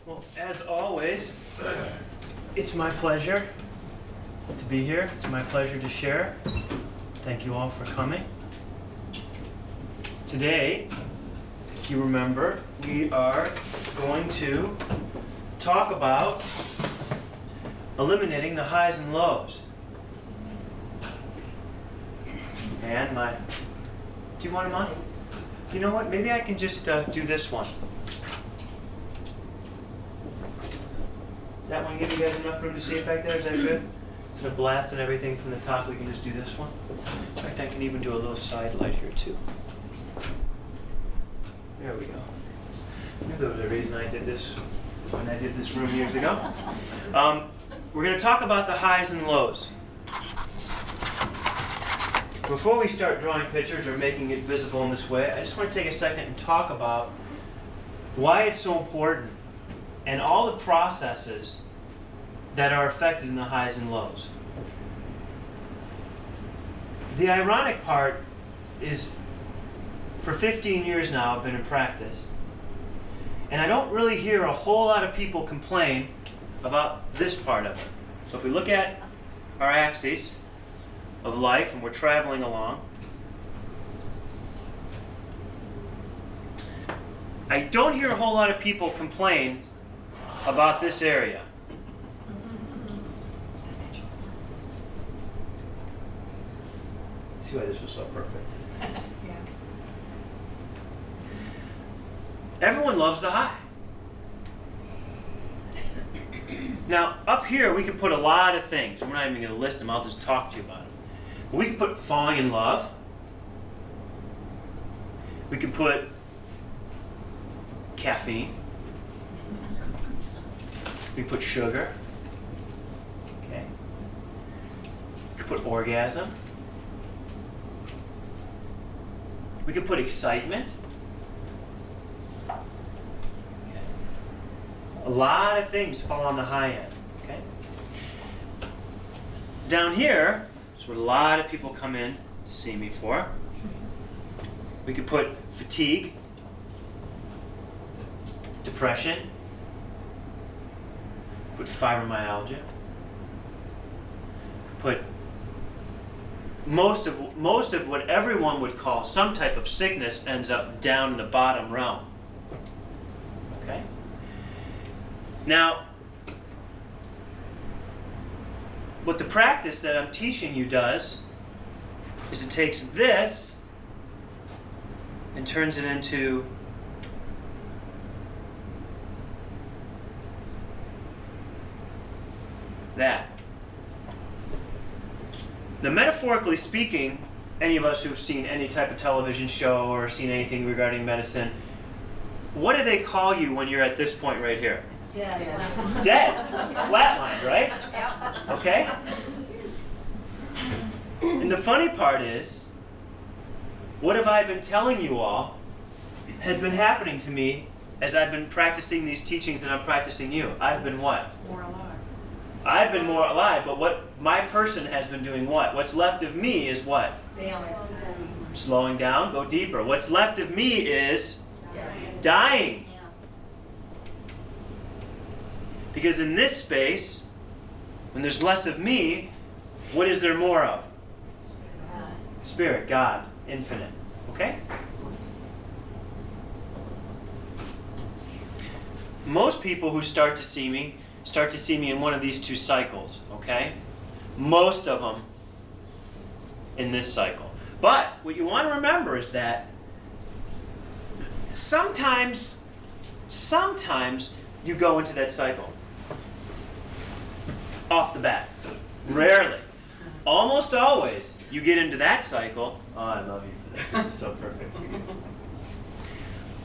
Well, as always, it's my pleasure to be here. It's my pleasure to share. Thank you all for coming. Today, if you remember, we are going to talk about eliminating the highs and lows. And do you want them on? You know what? Maybe I can just do this one. Does that one give you guys enough room to see it back there? Is that good? Instead of blasting everything from the top, we can just do this one. In fact, I can even do a little side light here too. There we go. Maybe there was a reason I did this when I did this room years ago. We're going to talk about the highs and lows. Before we start drawing pictures or making it visible in this way, I just want to take a second and talk about why it's so important and all the processes that are affected in the highs and lows. The ironic part is, for 15 years now I've been in practice, and I don't really hear a whole lot of people complain about this part of it. So if we look at our axes of life and we're traveling along, I don't hear a whole lot of people complain about this area. See why this was so perfect. Yeah. Everyone loves the high. Now, up here we can put a lot of things. We're not even going to list them. I'll just talk to you about them. We can put falling in love. We can put caffeine. We put sugar. Okay. We could put orgasm. We could put excitement. Okay. A lot of things fall on the high end. Okay. Down here, that's what a lot of people come in to see me for. We could put fatigue, depression, put fibromyalgia, put most of what everyone would call some type of sickness ends up down in the bottom realm. Okay? Now, what the practice that I'm teaching you does is it takes this and turns it into that. Now, metaphorically speaking, any of us who've seen any type of television show or seen anything regarding medicine, what do they call you when you're at this point right here? Dead. Dead. Flatline, right? Okay? And the funny part is, what have I been telling you all has been happening to me as I've been practicing these teachings and I'm practicing you. I've been what? More alive. I've been more alive, but what my person has been doing what? What's left of me is what? Balance. Slowing down, go deeper. What's left of me is dying. Because in this space, when there's less of me, what is there more of? Spirit, God, infinite. Okay? Most people who start to see me in one of these two cycles, okay? Most of them in this cycle. But what you want to remember is that sometimes you go into that cycle off the bat. Rarely. Almost always you get into that cycle. Oh, I love you for this. This is so perfect for you.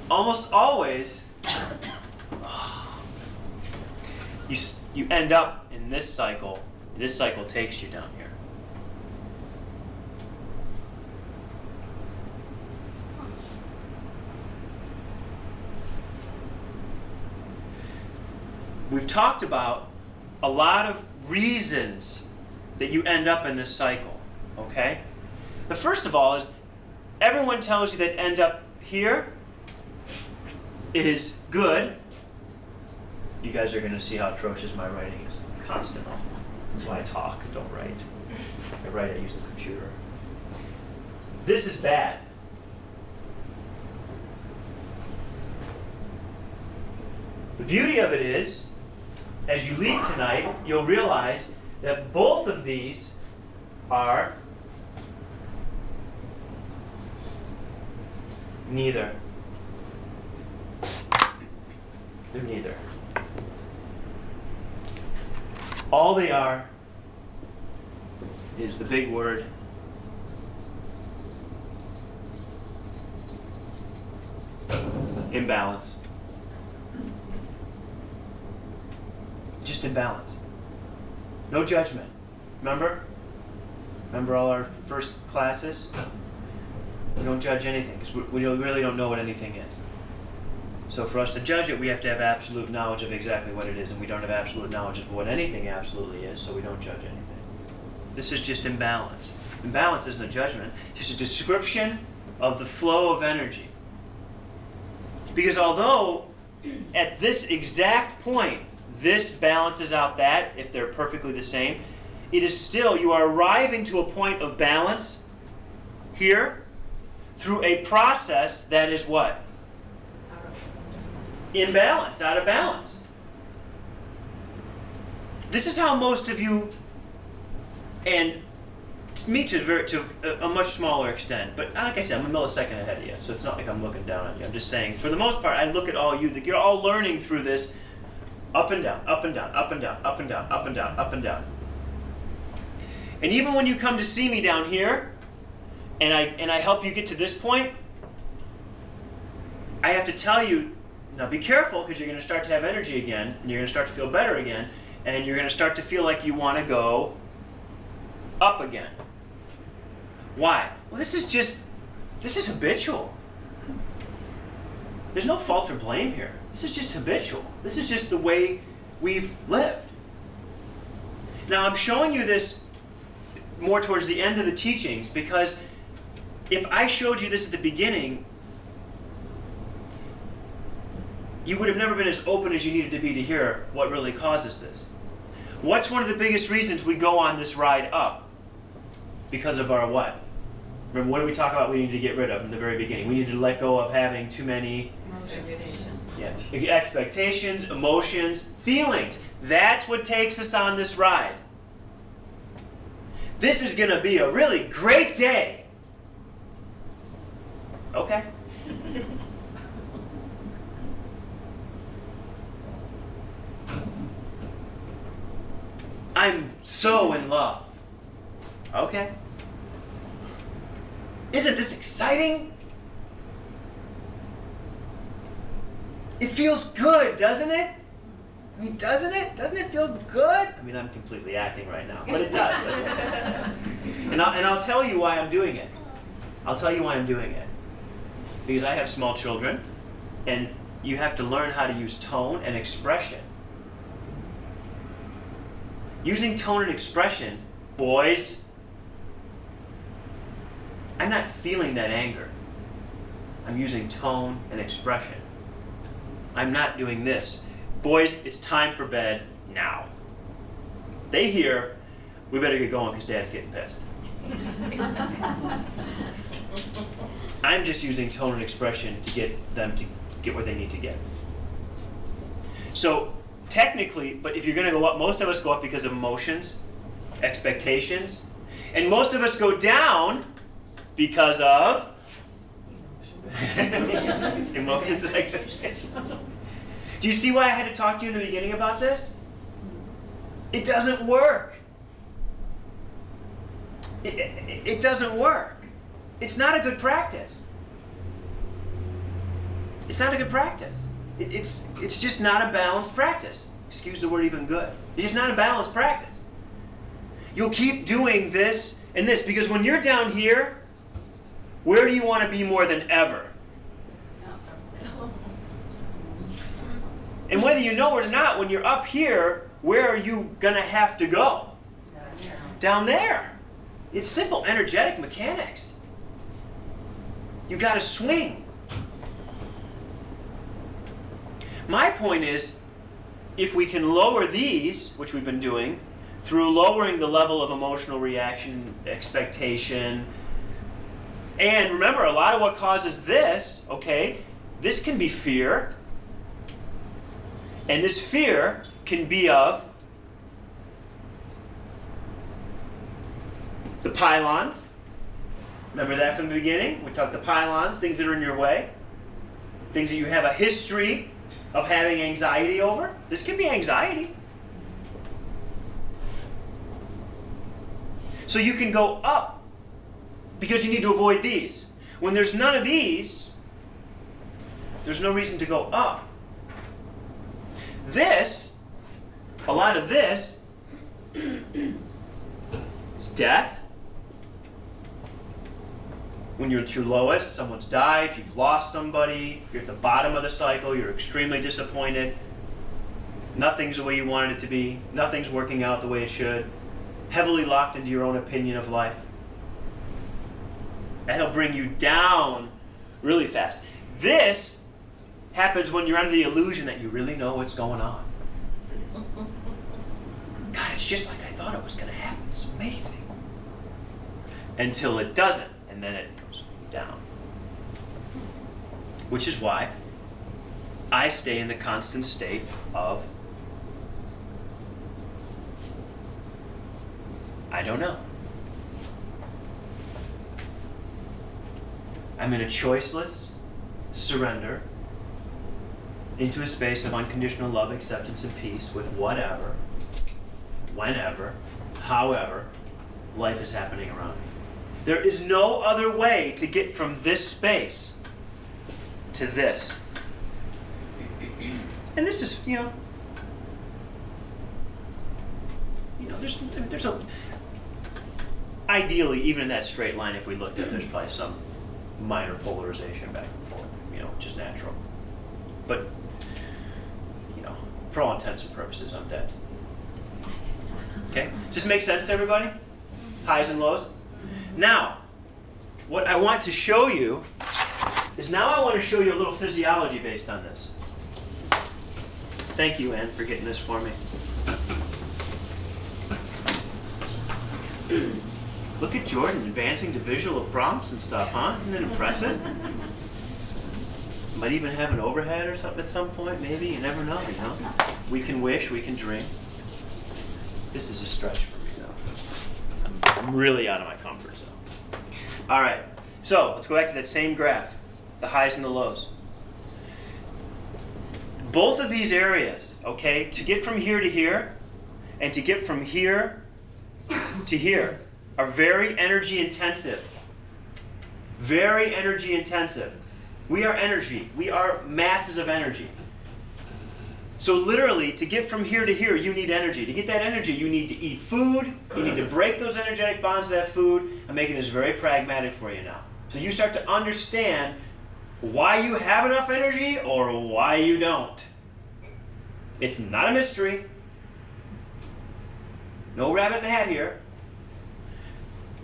Almost always you end up in this cycle. This cycle takes you down here. We've talked about a lot of reasons that you end up in this cycle, okay? The first of all is everyone tells you that end up here is good, you guys are going to see how atrocious my writing is constantly. That's why I talk, don't write. I write, I use the computer. This is bad. The beauty of it is, as you leave tonight, you'll realize that both of these are neither. They're neither. All they are is the big word imbalance. Just imbalance. No judgment. Remember? Remember all our first classes? We don't judge anything because we really don't know what anything is. So for us to judge it, we have to have absolute knowledge of exactly what it is, and we don't have absolute knowledge of what anything absolutely is, so we don't judge anything. This is just imbalance. Imbalance isn't a judgment, it's just a description of the flow of energy. Because although at this exact point, this balances out that, if they're perfectly the same, it is still, you are arriving to a point of balance here through a process that is what? Imbalanced, out of balance. This is how most of you, and me to a much smaller extent, but like I said, I'm a millisecond ahead of you, so it's not like I'm looking down on you. I'm just saying, for the most part, I look at all you, that you're all learning through this up and down, up and down, up and down, up and down, up and down, up and down. And even when you come to see me down here, and I help you get to this point, I have to tell you, now be careful, because you're going to start to have energy again, and you're going to start to feel better again, and you're going to start to feel like you want to go up again. Why? Well, this is habitual. There's no fault or blame here. This is just habitual. This is just the way we've lived. Now, I'm showing you this more towards the end of the teachings, because if I showed you this at the beginning, you would have never been as open as you needed to be to hear what really causes this. What's one of the biggest reasons we go on this ride up? Because of our what? Remember, what did we talk about we need to get rid of in the very beginning? We need to let go of having too many Expectations. expectations, emotions, feelings. That's what takes us on this ride. This is going to be a really great day. Okay. I'm so in love. Okay. Isn't this exciting? It feels good, doesn't it? I mean, doesn't it? Doesn't it feel good? I mean, I'm completely acting right now, but it does, doesn't it? And I'll tell you why I'm doing it. I'll tell you why I'm doing it. Because I have small children, and you have to learn how to use tone and expression. Using tone and expression, boys, I'm not feeling that anger. I'm using tone and expression. I'm not doing this. Boys, it's time for bed now. They hear, we better get going because Dad's getting pissed. I'm just using tone and expression to get them to get what they need to get. So technically, but if you're going to go up, most of us go up because of emotions, expectations, and most of us go down because of emotions and expectations. Do you see why I had to talk to you in the beginning about this? It doesn't work. It doesn't work. It's not a good practice. It's not a good practice. It's just not a balanced practice. Excuse the word even good. It's just not a balanced practice. You'll keep doing this and this, because when you're down here, where do you want to be more than ever? And whether you know or not, when you're up here, where are you going to have to go? Down there. It's simple energetic mechanics. You got to swing. My point is, if we can lower these, which we've been doing, through lowering the level of emotional reaction, expectation, and remember, a lot of what causes this, okay, this can be fear, and this fear can be of the pylons. Remember that from the beginning? We talked the pylons, things that are in your way, things that you have a history of having anxiety over. This can be anxiety. So you can go up because you need to avoid these. When there's none of these, there's no reason to go up. This, a lot of this, is death. When you're at your lowest, someone's died, you've lost somebody, you're at the bottom of the cycle, you're extremely disappointed, nothing's the way you wanted it to be, nothing's working out the way it should, heavily locked into your own opinion of life. That'll bring you down really fast. This happens when you're under the illusion that you really know what's going on. God, it's just like I thought it was going to happen. It's amazing. Until it doesn't, and then it goes down. Which is why I stay in the constant state of I don't know. I'm in a choiceless surrender into a space of unconditional love, acceptance, and peace with whatever, whenever, however life is happening around me. There is no other way to get from this space to this. And this is, there's a, ideally, even in that straight line, if we looked at it, there's probably some minor polarization back and forth, which is natural. But, for all intents and purposes, I'm dead. Okay? Does this make sense to everybody? Highs and lows? Now, what I want to show you is now I want to show you a little physiology based on this. Thank you, Ann, for getting this for me. Look at Jordan advancing to visual prompts and stuff, huh? Isn't it impressive? Might even have an overhead or something at some point, maybe. You never know, We can wish, we can dream. This is a stretch for me, though. I'm really out of my comfort zone. All right, so let's go back to that same graph, the highs and the lows. Both of these areas, okay, to get from here to here and to get from here to here are very energy intensive. Very energy intensive. We are energy. We are masses of energy. So literally, to get from here to here, you need energy. To get that energy, you need to eat food. You need to break those energetic bonds to that food. I'm making this very pragmatic for you now. So you start to understand why you have enough energy or why you don't. It's not a mystery. No rabbit in the hat here.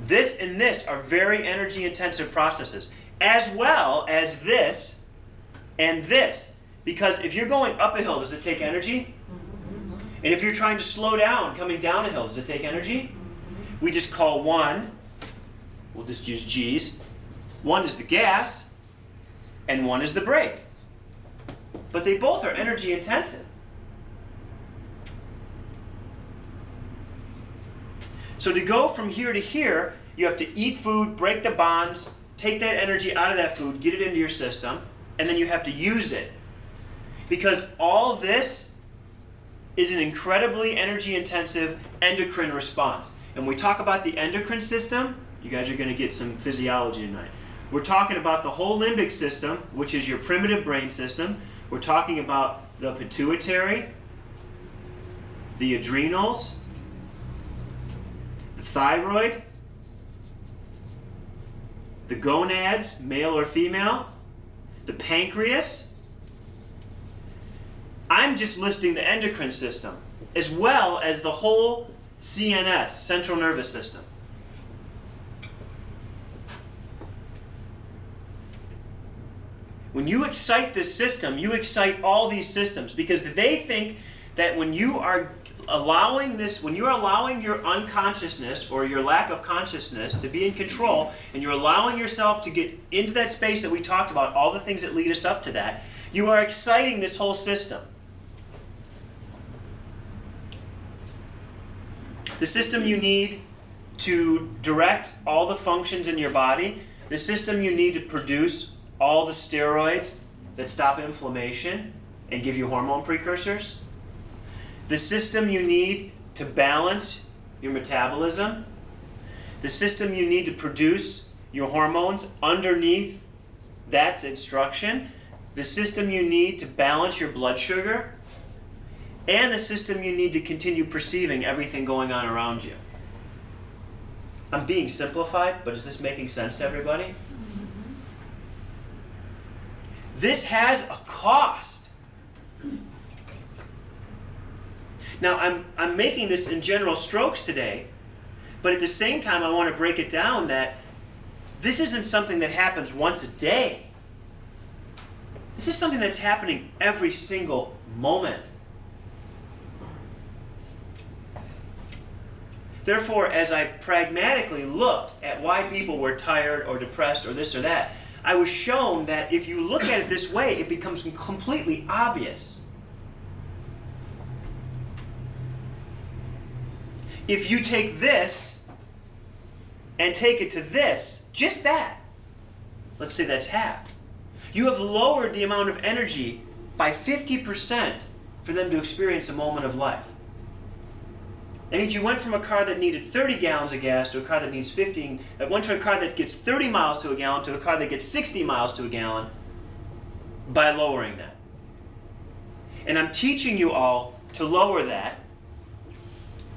This and this are very energy intensive processes, as well as this and this. Because if you're going up a hill, does it take energy? And if you're trying to slow down, coming down a hill, does it take energy? We just call one, we'll just use G's, one is the gas, and one is the brake. But they both are energy intensive. So to go from here to here, you have to eat food, break the bonds, take that energy out of that food, get it into your system, and then you have to use it. Because all this is an incredibly energy-intensive endocrine response. And when we talk about the endocrine system, you guys are going to get some physiology tonight. We're talking about the whole limbic system, which is your primitive brain system. We're talking about the pituitary, the adrenals, the thyroid, the gonads, male or female, the pancreas. I'm just listing the endocrine system, as well as the whole CNS, central nervous system. When you excite this system, you excite all these systems because they think that when you are allowing your unconsciousness or your lack of consciousness to be in control, and you're allowing yourself to get into that space that we talked about, all the things that lead us up to that, you are exciting this whole system. The system you need to direct all the functions in your body, the system you need to produce all the steroids that stop inflammation and give you hormone precursors, the system you need to balance your metabolism, the system you need to produce your hormones underneath that instruction, the system you need to balance your blood sugar, and the system you need to continue perceiving everything going on around you. I'm being simplified, but is this making sense to everybody? Mm-hmm. This has a cost. Now, I'm making this in general strokes today, but at the same time, I want to break it down that this isn't something that happens once a day. This is something that's happening every single moment. Therefore, as I pragmatically looked at why people were tired or depressed or this or that, I was shown that if you look at it this way, it becomes completely obvious. If you take this and take it to this, just that, let's say that's half, you have lowered the amount of energy by 50% for them to experience a moment of life. That means you went from a car that needed 30 gallons of gas to a car that needs 15, that went to a car that gets 30 miles to a gallon to a car that gets 60 miles to a gallon by lowering that. And I'm teaching you all to lower that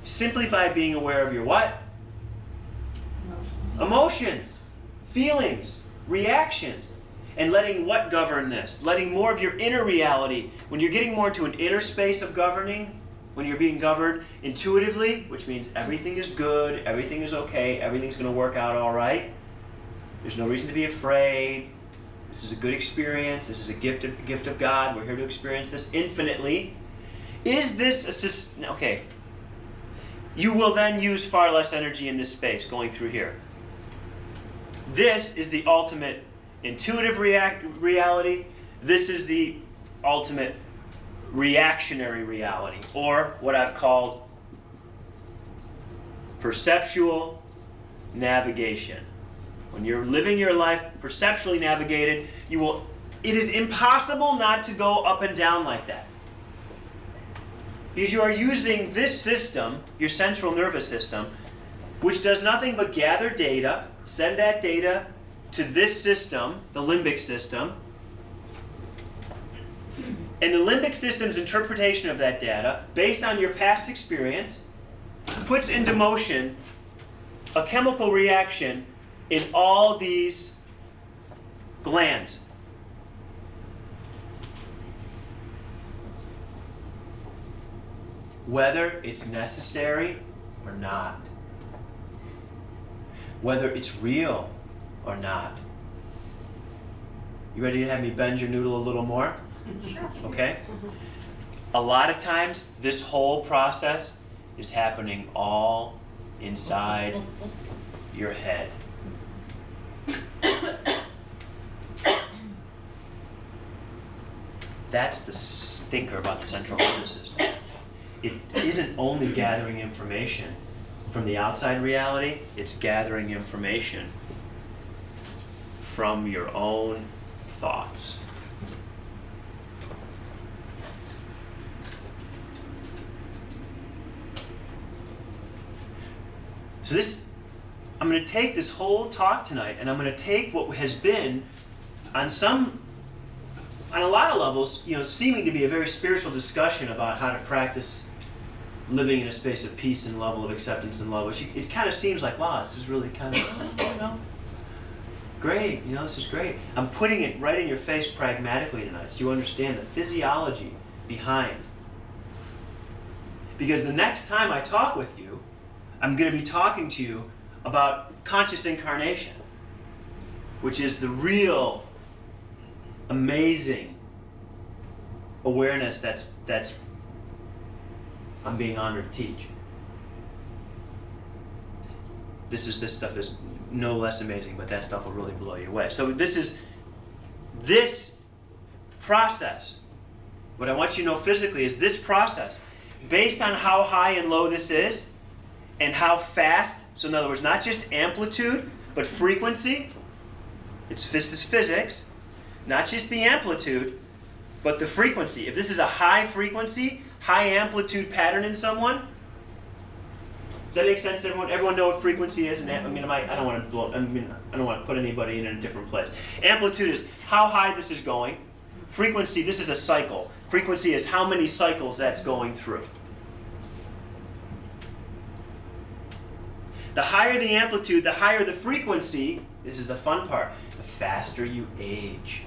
simply by being aware of your what? Emotions, feelings, reactions, and letting what govern this? Letting more of your inner reality, when you're getting more into an inner space of governing, when you're being governed intuitively, which means everything is good, everything is okay, everything's going to work out all right. There's no reason to be afraid. This is a good experience. This is a gift of God. We're here to experience this infinitely. Is this okay? You will then use far less energy in this space going through here. This is the ultimate intuitive reality. This is the ultimate reactionary reality, or what I've called perceptual navigation. When you're living your life perceptually navigated, it is impossible not to go up and down like that. Because you are using this system, your central nervous system, which does nothing but gather data, send that data to this system, the limbic system, and the limbic system's interpretation of that data, based on your past experience, puts into motion a chemical reaction in all these glands. Whether it's necessary or not. Whether it's real or not. You ready to have me bend your noodle a little more? Sure. Okay? A lot of times, this whole process is happening all inside your head. That's the stinker about the central nervous system. It isn't only gathering information from the outside reality, it's gathering information from your own thoughts. So I'm going to take this whole talk tonight, and I'm going to take what has been, on a lot of levels, seeming to be a very spiritual discussion about how to practice living in a space of peace and level of acceptance and love, which it kind of seems like, wow, this is really kind of, great, this is great. I'm putting it right in your face pragmatically tonight, so you understand the physiology behind. Because the next time I talk with you, I'm going to be talking to you about conscious incarnation, which is the real amazing awareness that's I'm being honored to teach. This stuff is no less amazing, but that stuff will really blow you away. So this process, what I want you to know physically is this process, based on how high and low this is, and how fast, so in other words, not just amplitude, but frequency. This is physics, not just the amplitude, but the frequency. If this is a high frequency, high amplitude pattern in someone, that makes sense to everyone? Everyone know what frequency is? And I don't want to put anybody in a different place. Amplitude is how high this is going. Frequency, this is a cycle. Frequency is how many cycles that's going through. The higher the amplitude, the higher the frequency, this is the fun part, the faster you age.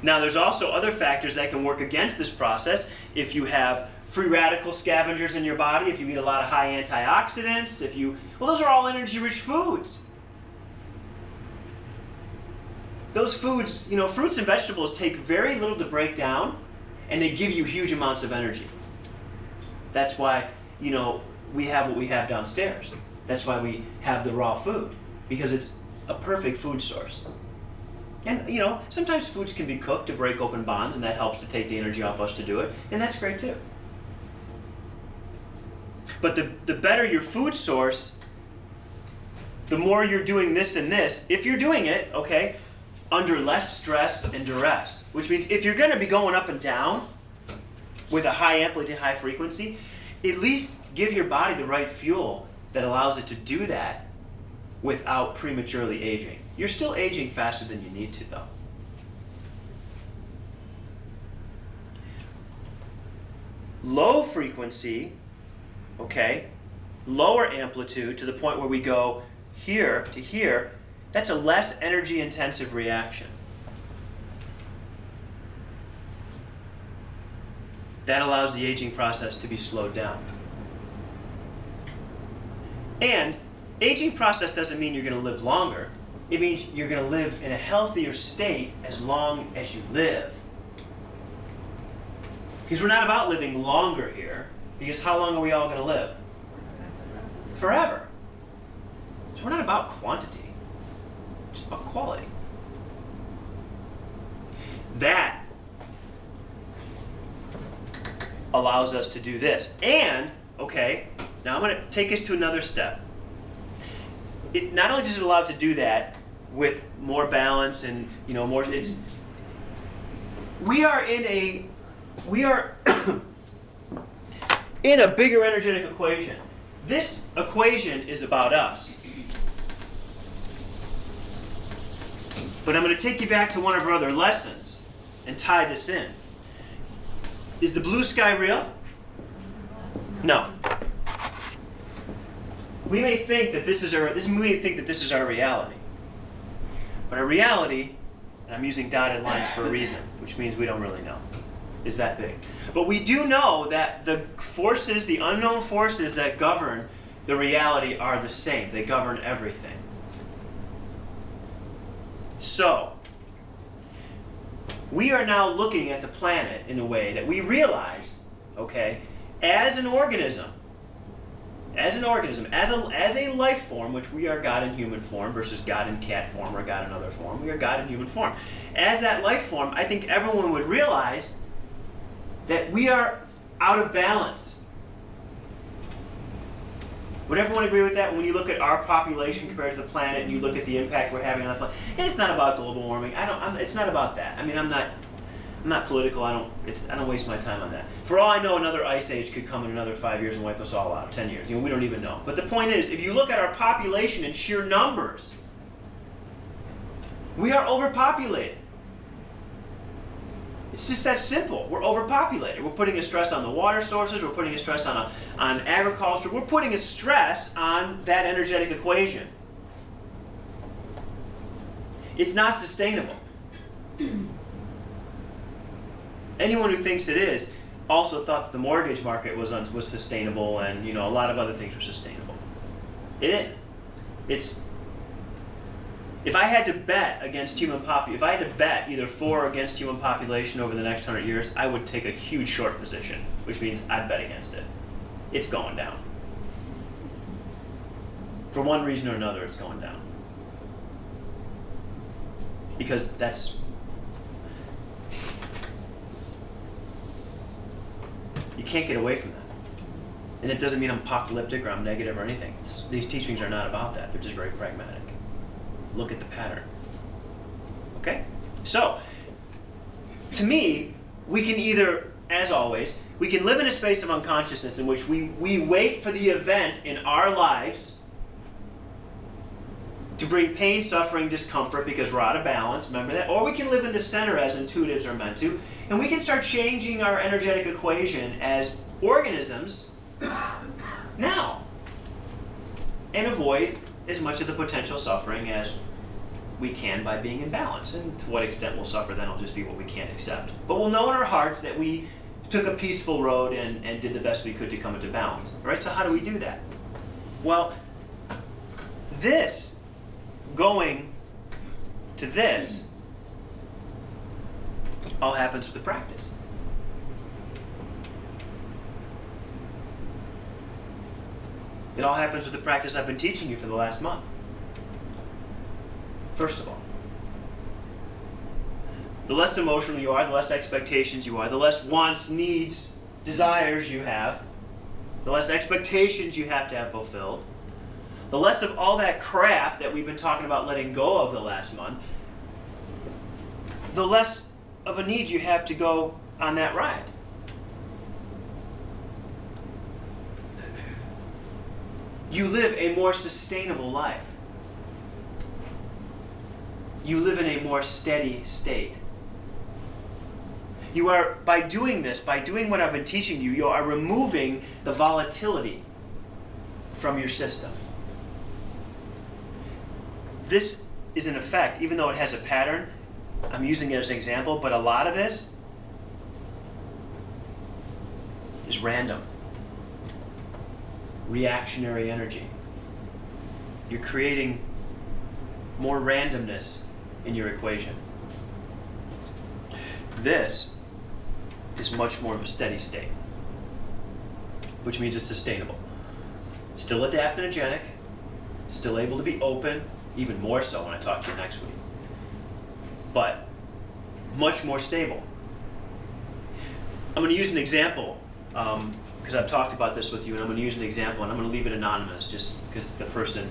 Now there's also other factors that can work against this process. If you have free radical scavengers in your body, if you eat a lot of high antioxidants, those are all energy-rich foods. Those foods, fruits and vegetables take very little to break down, and they give you huge amounts of energy. That's why, we have what we have downstairs. That's why we have the raw food, because it's a perfect food source. And, sometimes foods can be cooked to break open bonds, and that helps to take the energy off us to do it, and that's great too. But the better your food source, the more you're doing this and this, if you're doing it, okay, under less stress and duress, which means if you're going to be going up and down with a high amplitude, high frequency, at least give your body the right fuel that allows it to do that without prematurely aging. You're still aging faster than you need to, though. Low frequency, okay, lower amplitude to the point where we go here to here, that's a less energy intensive reaction. That allows the aging process to be slowed down. And aging process doesn't mean you're going to live longer. It means you're going to live in a healthier state as long as you live. Because we're not about living longer here, because how long are we all going to live? Forever. So we're not about quantity, it's about quality. That allows us to do this. And, okay, now I'm going to take us to another step. It not only does it allow it to do that with more balance and more, we are in a bigger energetic equation. This equation is about us. But I'm going to take you back to one of our other lessons and tie this in. Is the blue sky real? No. We may think that this is our reality. But our reality, and I'm using dotted lines for a reason, which means we don't really know, is that big. But we do know that the forces, the unknown forces that govern the reality are the same. They govern everything. So, we are now looking at the planet in a way that we realize, okay, as an organism, as a life form, which we are God in human form versus God in cat form or God in other form, we are God in human form. As that life form, I think everyone would realize that we are out of balance. Would everyone agree with that? When you look at our population compared to the planet, and you look at the impact we're having on the planet, and it's not about global warming. It's not about that. I mean, I'm not political. I don't waste my time on that. For all I know, another ice age could come in another 5 years and wipe us all out. 10 years. We don't even know. But the point is, if you look at our population in sheer numbers, we are overpopulated. It's just that simple. We're overpopulated. We're putting a stress on the water sources. We're putting a stress on agriculture. We're putting a stress on that energetic equation. It's not sustainable. Anyone who thinks it is also thought that the mortgage market was sustainable, and a lot of other things were sustainable. It isn't. If I had to bet if I had to bet either for or against human population over the next 100 years, I would take a huge short position, which means I'd bet against it. It's going down. For one reason or another, it's going down. Because you can't get away from that. And it doesn't mean I'm apocalyptic or I'm negative or anything. These teachings are not about that. They're just very pragmatic. Look at the pattern. Okay? So, to me, we can either, as always, we can live in a space of unconsciousness in which we wait for the event in our lives to bring pain, suffering, discomfort because we're out of balance, remember that? Or we can live in the center as intuitives are meant to, and we can start changing our energetic equation as organisms now and avoid as much of the potential suffering as we can by being in balance. And to what extent we'll suffer then will just be what we can't accept. But we'll know in our hearts that we took a peaceful road and did the best we could to come into balance. All right, so how do we do that? Well, this going to this all happens with the practice. It all happens with the practice I've been teaching you for the last month. First of all, the less emotional you are, the less expectations you are, the less wants, needs, desires you have, the less expectations you have to have fulfilled, the less of all that crap that we've been talking about letting go of the last month, the less of a need you have to go on that ride. You live a more sustainable life. You live in a more steady state. You are, by doing this, by doing what I've been teaching you, you are removing the volatility from your system. This is an effect, even though it has a pattern, I'm using it as an example, but a lot of this is random. Reactionary energy. You're creating more randomness in your equation. This is much more of a steady state, which means it's sustainable. Still adaptogenic, still able to be open, even more so when I talk to you next week, but much more stable. I'm going to use an example because I've talked about this with you, and I'm going to use an example, and I'm going to leave it anonymous just because the person,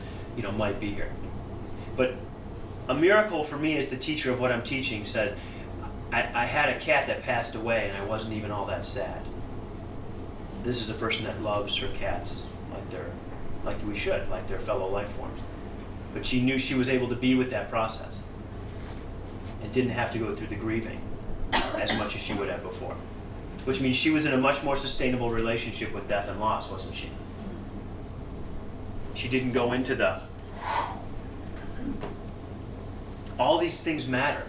might be here. But a miracle for me as the teacher of what I'm teaching said, I had a cat that passed away, and I wasn't even all that sad. This is a person that loves her cats like we should, like their fellow life forms. But she knew she was able to be with that process and didn't have to go through the grieving as much as she would have before. Which means she was in a much more sustainable relationship with death and loss, wasn't she? She didn't go into the... All these things matter.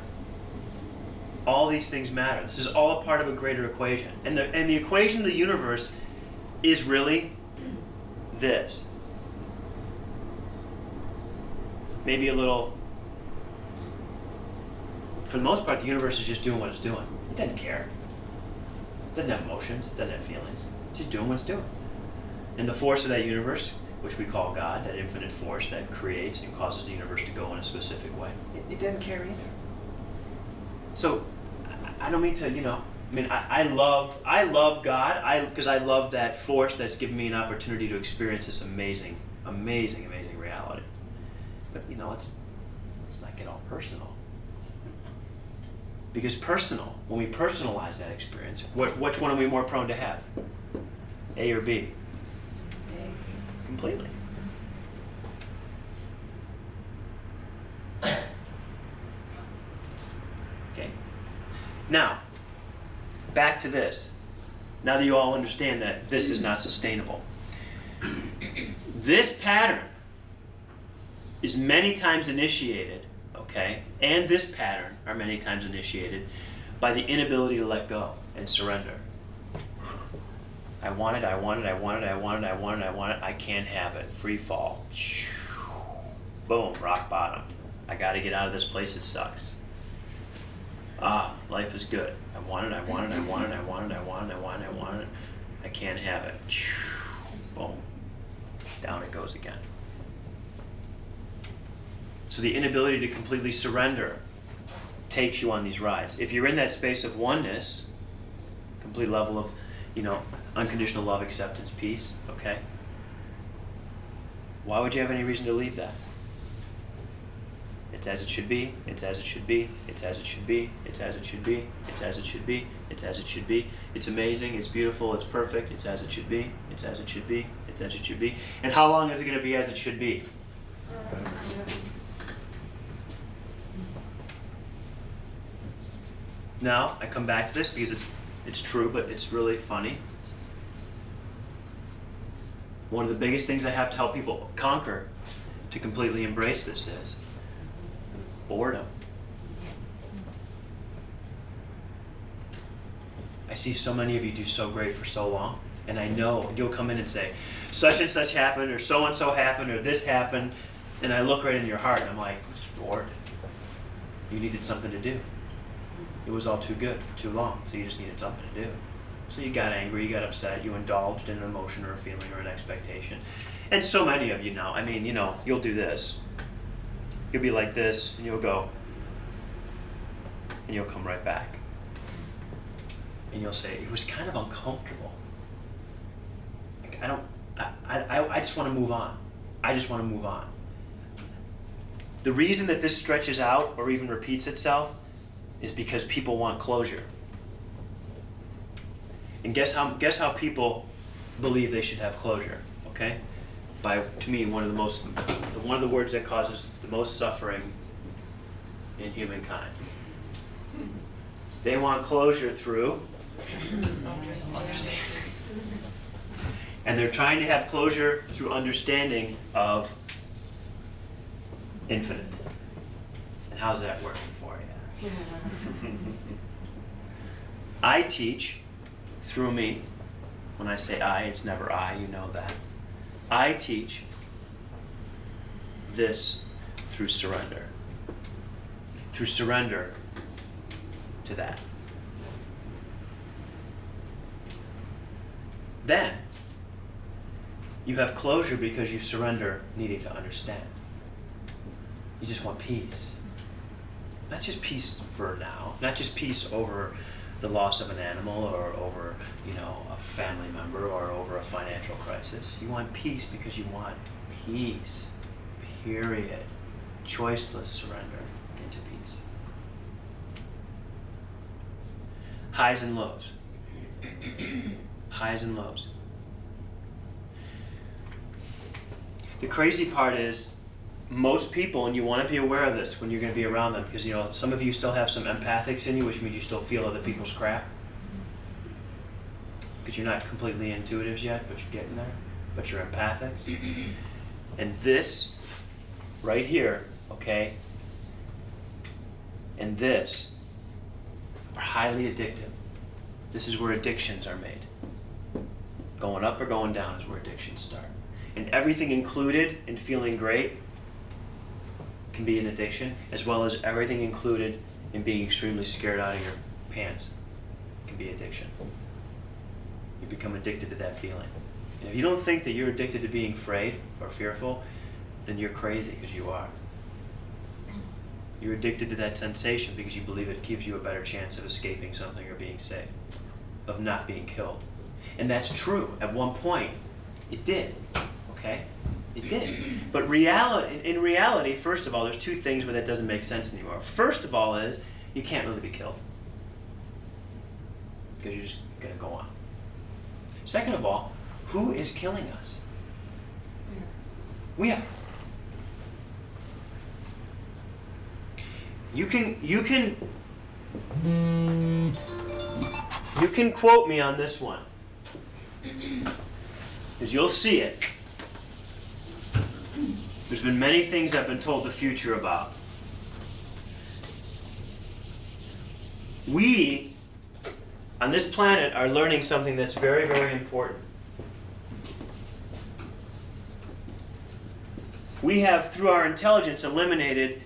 All these things matter. This is all a part of a greater equation. And the equation of the universe is really this. Maybe a little... For the most part, the universe is just doing what it's doing. It doesn't care. It doesn't have emotions. It doesn't have feelings. It's just doing what it's doing. And the force of that universe, which we call God, that infinite force that creates and causes the universe to go in a specific way, it doesn't care either. So, I don't mean to, I love God because I love that force that's given me an opportunity to experience this amazing, amazing, amazing reality. But, let's not get all personal. Because personal, when we personalize that experience, which one are we more prone to have? A or B? A. Completely. Okay. Now, back to this. Now that you all understand that this is not sustainable. This pattern is many times initiated, okay, and this pattern are many times initiated by the inability to let go and surrender. I want it, I can't have it. Free fall. Boom, rock bottom. I got to get out of this place. It sucks. Life is good. I want it. I want it. I want it. I want it. I want it. I want it. I want it. I can't have it. Boom. Down it goes again. So the inability to completely surrender takes you on these rides. If you're in that space of oneness, complete level of, unconditional love, acceptance, peace, okay? Why would you have any reason to leave that? It's as it should be, it's as it should be, it's as it should be, it's as it should be, it's as it should be, it's as it should be. It's amazing, it's beautiful, it's perfect, it's as it should be, it's as it should be, it's as it should be. And how long is it going to be as it should be? Now, I come back to this because it's true, but it's really funny. One of the biggest things I have to help people conquer to completely embrace this is boredom. I see so many of you do so great for so long, and I know you'll come in and say, such and such happened, or so and so happened, or this happened, and I look right into your heart, and I'm like, I'm just bored. You needed something to do. It was all too good for too long, so you just needed something to do. So you got angry, you got upset, you indulged in an emotion or a feeling or an expectation. And so many of you now, you'll do this. You'll be like this, and you'll go, and you'll come right back. And you'll say, it was kind of uncomfortable. Like, I just want to move on. I just want to move on. The reason that this stretches out or even repeats itself is because people want closure. And guess how people believe they should have closure, okay? To me, one of the words that causes the most suffering in humankind. They want closure through understanding. And they're trying to have closure through understanding of infinite. And how's that working for you? I teach through me. When I say I, it's never I, you know that. I teach this through surrender. Through surrender to that. Then, you have closure because you surrender needing to understand. You just want peace. Not just peace for now, not just peace over the loss of an animal or over, a family member or over a financial crisis. You want peace because you want peace, period. Choiceless surrender into peace. Highs and lows. Highs and lows. The crazy part is most people, and you want to be aware of this when you're going to be around them, because some of you still have some empathics in you, which means you still feel other people's crap. Because you're not completely intuitives yet, but you're getting there. But you're empathics. And this, right here, okay, and this are highly addictive. This is where addictions are made. Going up or going down is where addictions start. And everything included in feeling great can be an addiction, as well as everything included in being extremely scared out of your pants can be addiction. You become addicted to that feeling. And if you don't think that you're addicted to being afraid or fearful, then you're crazy, because you are. You're addicted to that sensation because you believe it gives you a better chance of escaping something or being safe, of not being killed. And that's true. At one point, it did. Okay? It did. But in reality, first of all, there's two things where that doesn't make sense anymore. First of all is, you can't really be killed. Because you're just going to go on. Second of all, who is killing us? We are. You can quote me on this one, because you'll see it. There's been many things I've been told the future about. We, on this planet, are learning something that's very, very important. We have, through our intelligence, eliminated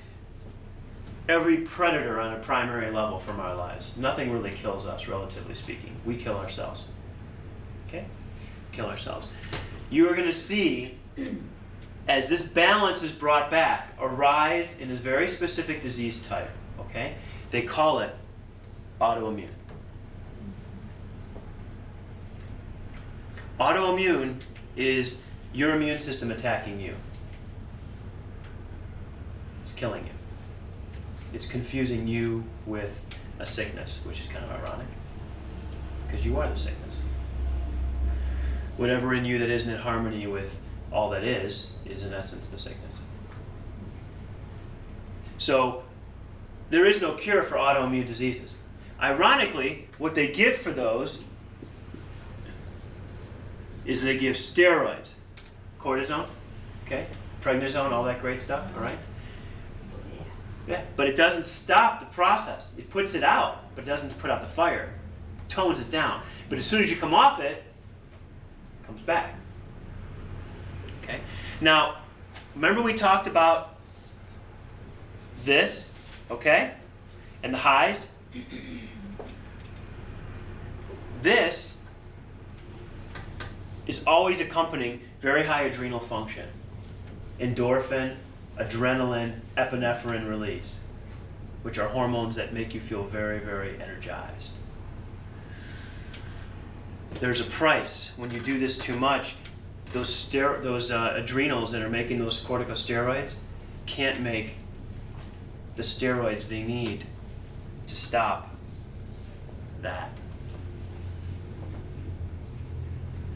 every predator on a primary level from our lives. Nothing really kills us, relatively speaking. We kill ourselves. Okay? Kill ourselves. You are going to see, as this balance is brought back, a rise in a very specific disease type. Okay? They call it autoimmune. Autoimmune is your immune system attacking you. It's killing you. It's confusing you with a sickness, which is kind of ironic, because you are the sickness. Whatever in you that isn't in harmony with all that is in essence the sickness. So there is no cure for autoimmune diseases. Ironically, what they give for those is they give steroids, cortisone, okay, prednisone, all that great stuff, all right? Yeah, but it doesn't stop the process. It puts it out, but it doesn't put out the fire. It tones it down. But as soon as you come off it, it comes back. Okay? Now, remember we talked about this, okay? And the highs? This is always accompanying very high adrenal function. Endorphin, adrenaline, epinephrine release, which are hormones that make you feel very, very energized. There's a price when you do this too much. Those adrenals that are making those corticosteroids can't make the steroids they need to stop that.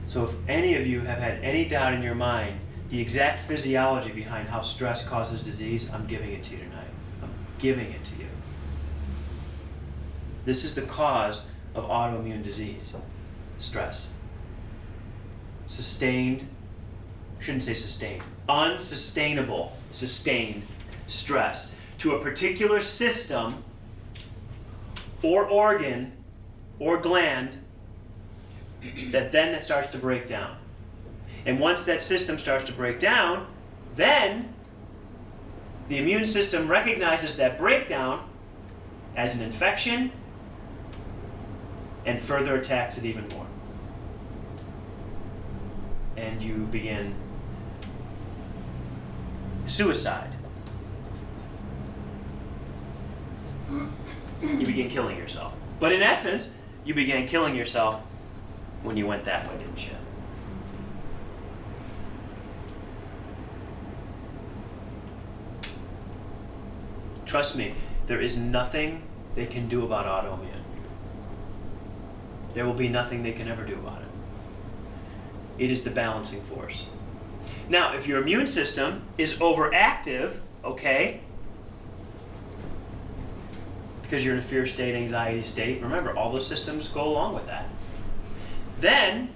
So if any of you have had any doubt in your mind the exact physiology behind how stress causes disease, I'm giving it to you tonight. I'm giving it to you. This is the cause of autoimmune disease. Stress. Sustained, shouldn't say sustained, unsustainable, sustained stress to a particular system or organ or gland that starts to break down. And once that system starts to break down, then the immune system recognizes that breakdown as an infection and further attacks it even more. And you begin suicide. You begin killing yourself. But in essence, you began killing yourself when you went that way, didn't you? Trust me, there is nothing they can do about autoimmune. There will be nothing they can ever do about it. It is the balancing force. Now, if your immune system is overactive, okay, because you're in a fear state, anxiety state, remember, all those systems go along with that. Then,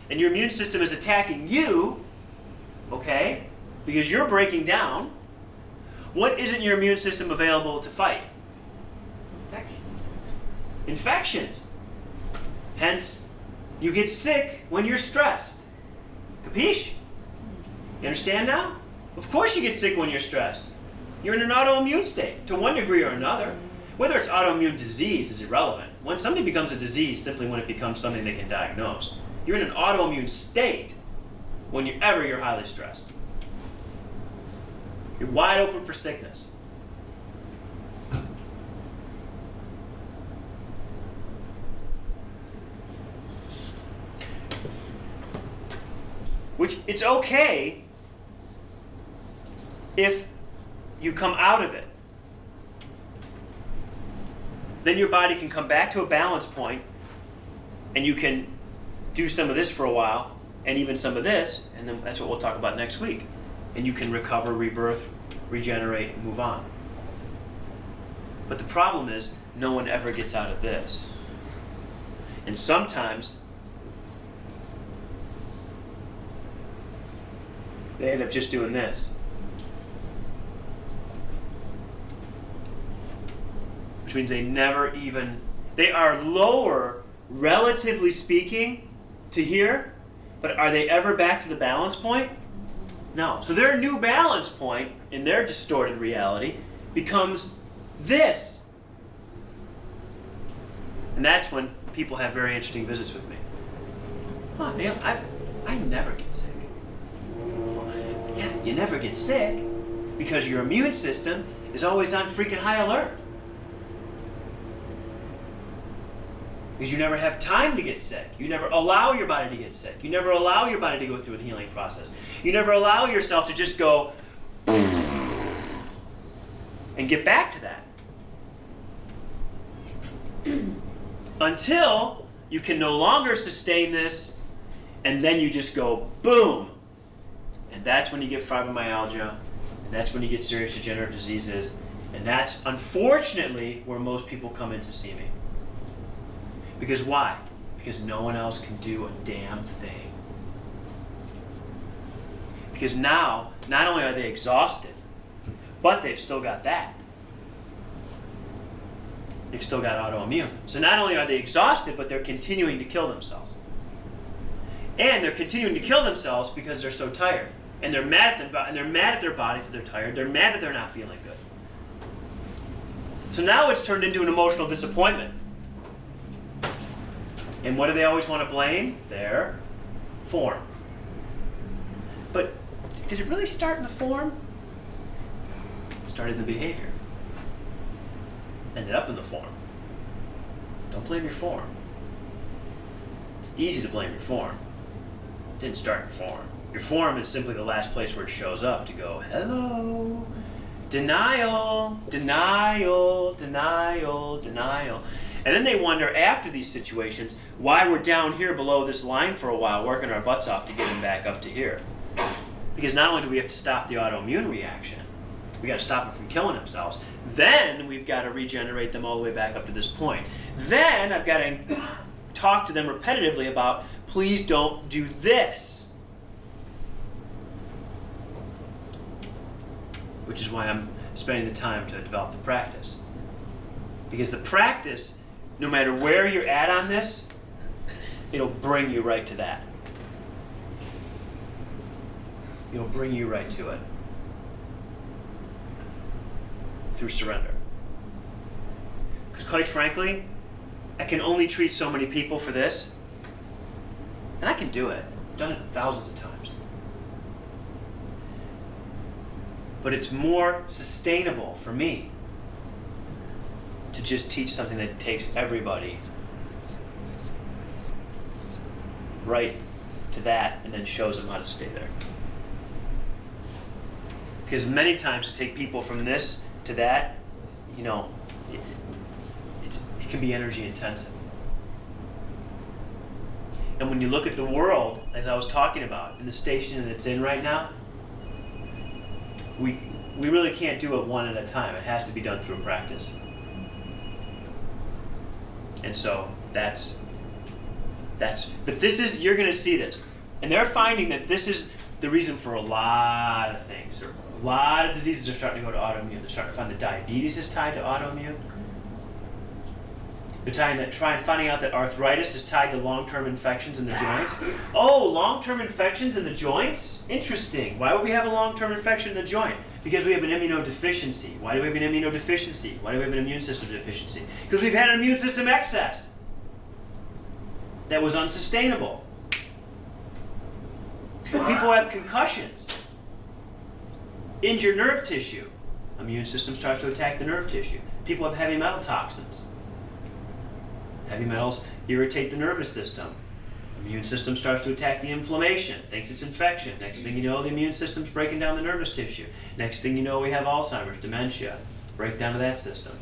and your immune system is attacking you, okay, because you're breaking down, what isn't your immune system available to fight? Infections. Hence, you get sick when you're stressed. Capiche? You understand now? Of course you get sick when you're stressed. You're in an autoimmune state, to one degree or another. Whether it's autoimmune disease is irrelevant. When something becomes a disease, simply when it becomes something they can diagnose. You're in an autoimmune state whenever you're highly stressed. You're wide open for sickness. Which, it's okay if you come out of it. Then your body can come back to a balance point, and you can do some of this for a while, and even some of this, and then that's what we'll talk about next week. And you can recover, rebirth, regenerate, and move on. But the problem is, no one ever gets out of this. And sometimes they end up just doing this. Which means they are lower, relatively speaking, to here, but are they ever back to the balance point? No. So their new balance point in their distorted reality becomes this. And that's when people have very interesting visits with me. Oh, man, I never get sick. Yeah, you never get sick because your immune system is always on freaking high alert. Because you never have time to get sick. You never allow your body to get sick. You never allow your body to go through the healing process. You never allow yourself to just go and get back to that. Until you can no longer sustain this, and then you just go boom. And that's when you get fibromyalgia, and that's when you get serious degenerative diseases, and that's unfortunately where most people come in to see me. Because why? Because no one else can do a damn thing. Because now, not only are they exhausted, but they've still got that. They've still got autoimmune. So not only are they exhausted, but they're continuing to kill themselves. And they're continuing to kill themselves because they're so tired. And they're mad at them, and they're mad at their bodies that they're tired. They're mad that they're not feeling good. So now it's turned into an emotional disappointment. And what do they always want to blame? Their form. But did it really start in the form? It started in the behavior. Ended up in the form. Don't blame your form. It's easy to blame your form. It didn't start in form. Your form is simply the last place where it shows up to go, hello, denial, denial, denial, denial. And then they wonder after these situations why we're down here below this line for a while, working our butts off to get them back up to here. Because not only do we have to stop the autoimmune reaction, we got to stop them from killing themselves. Then we've got to regenerate them all the way back up to this point. Then I've got to talk to them repetitively about, please don't do this. Which is why I'm spending the time to develop the practice. Because the practice, no matter where you're at on this, it'll bring you right to that. It'll bring you right to it. Through surrender. Because quite frankly, I can only treat so many people for this. And I can do it. I've done it thousands of times. But it's more sustainable for me to just teach something that takes everybody right to that and then shows them how to stay there. Because many times to take people from this to that, you know, it can be energy intensive. And when you look at the world, as I was talking about, in the station that it's in right now, we really can't do it one at a time. It has to be done through practice. And so that's, but this is, you're going to see this. And they're finding that this is the reason for a lot of things. A lot of diseases are starting to go to autoimmune. They're starting to find that diabetes is tied to autoimmune. They're finding out that arthritis is tied to long-term infections in the joints. Oh, long-term infections in the joints? Interesting. Why would we have a long-term infection in the joint? Because we have an immunodeficiency. Why do we have an immunodeficiency? Why do we have an immune system deficiency? Because we've had an immune system excess that was unsustainable. People have concussions, injured nerve tissue. Immune system starts to attack the nerve tissue. People have heavy metal toxins. Heavy metals irritate the nervous system. Immune system starts to attack the inflammation, thinks it's infection. Next thing you know, the immune system's breaking down the nervous tissue. Next thing you know, we have Alzheimer's, dementia, breakdown of that system.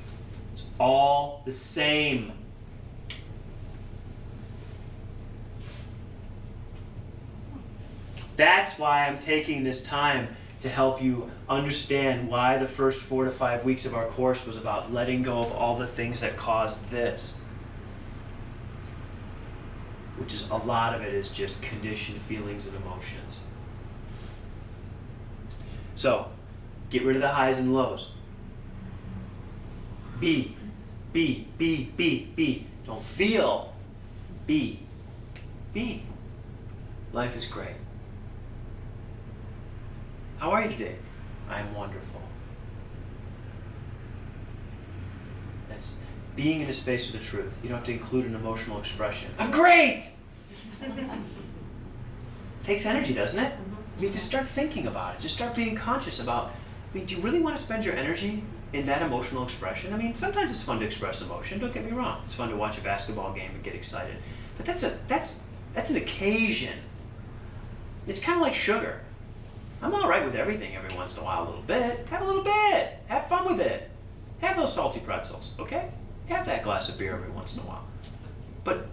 It's all the same. That's why I'm taking this time to help you understand why the first 4 to 5 weeks of our course was about letting go of all the things that caused this. Which is, a lot of it is just conditioned feelings and emotions. So, get rid of the highs and lows. Be. Don't feel. Be. Life is great. How are you today? I am wonderful. That's being in a space with the truth. You don't have to include an emotional expression. I'm great! Takes energy, doesn't it? I mean, just start thinking about it. Just start being conscious about, I mean, do you really want to spend your energy in that emotional expression? I mean, sometimes it's fun to express emotion, don't get me wrong. It's fun to watch a basketball game and get excited. But that's an occasion. It's kind of like sugar. I'm all right with everything every once in a while, a little bit. Have a little bit. Have fun with it. Have those salty pretzels, okay? Have that glass of beer every once in a while. But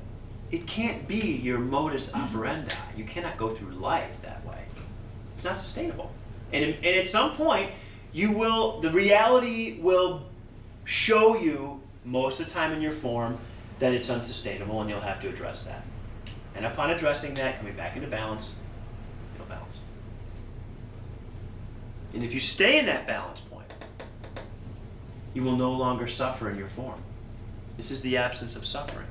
it can't be your modus operandi. You cannot go through life that way. It's not sustainable. And at some point, the reality will show you, most of the time in your form, that it's unsustainable, and you'll have to address that. And upon addressing that, coming back into balance, you'll balance. And if you stay in that balance point, you will no longer suffer in your form. This is the absence of suffering.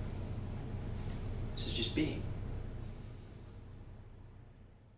This is just being.